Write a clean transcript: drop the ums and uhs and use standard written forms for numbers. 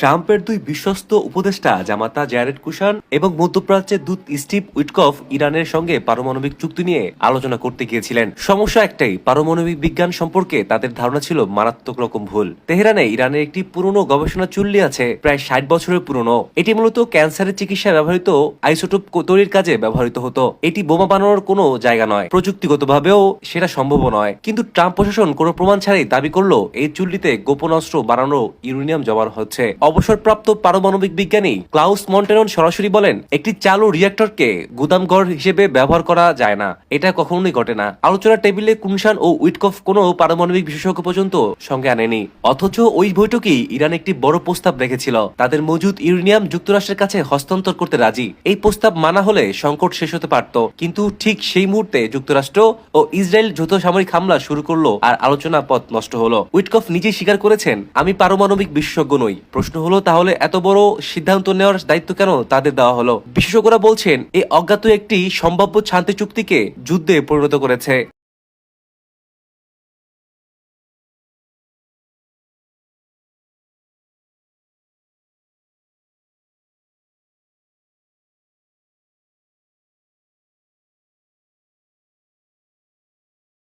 ট্রাম্পের দুই বিশ্বস্ত উপদেষ্টা জামাতা জ্যারেড কুশান এবং মধ্যপ্রাচ্যের দূত স্টিভ উইটকফ ইরানের সঙ্গে পারমাণবিক চুক্তি নিয়ে আলোচনা করতে গিয়েছিলেন। সমস্যা একটাই, পারমাণবিক বিজ্ঞান সম্পর্কে তাদের ধারণা ছিল মারাত্মক রকম ভুল। তেহরানে ইরানের একটি পুরনো গবেষণা চুল্লি আছে, প্রায় 60 বছরের পুরনো। এটি মূলত ক্যান্সারের চিকিৎসায় ব্যবহৃত আইসোটোপ তৈরির কাজে ব্যবহৃত হতো। এটি বোমা বানানোর কোনো জায়গা নয়, প্রযুক্তিগতভাবেও সেটা সম্ভব নয়। কিন্তু ট্রাম্প প্রশাসন কোনো প্রমাণ ছাড়াই দাবি করলো এই চুল্লিতে গোপন অস্ত্র বানানো ইউরেনিয়াম জমা হচ্ছে। অবসরপ্রাপ্ত পারমাণবিক বিজ্ঞানী ক্লাউস মন্টেনন সরাসরি বলেন, একটি চালু রিঅ্যাক্টরকে গুদামঘর হিসেবে ব্যবহার করা যায় না, এটা কখনোই ঘটে না। আলোচনার টেবিলে কুনশান ও উইটকফ কোনো পারমাণবিক বিশেষজ্ঞ পর্যন্ত সঙ্গে আনেনি। অথচ ওই বৈঠকেই ইরান একটি বড় প্রস্তাব রেখেছিল, তাদের মজুদ ইউরেনিয়াম যুক্তরাষ্ট্রের কাছে হস্তান্তর করতে রাজি। এই প্রস্তাব মানা হলে সংকট শেষ হতে পারত, কিন্তু ঠিক সেই মুহূর্তে যুক্তরাষ্ট্র ও ইসরায়েল যৌথ সামরিক হামলা শুরু করলো আর আলোচনা পথ নষ্ট হলো। উইটকফ নিজেই স্বীকার করেছেন, আমি পারমাণবিক বিশেষজ্ঞ নই। প্রশ্ন হলো, তাহলে এত বড় সিদ্ধান্ত নেওয়ার দায়িত্ব কেন তাদের দেওয়া হলো? বিশেষজ্ঞরা বলছেন, এই অজ্ঞাত একটি সম্ভাব্য শান্তি চুক্তিকে যুদ্ধে পরিণত করেছে।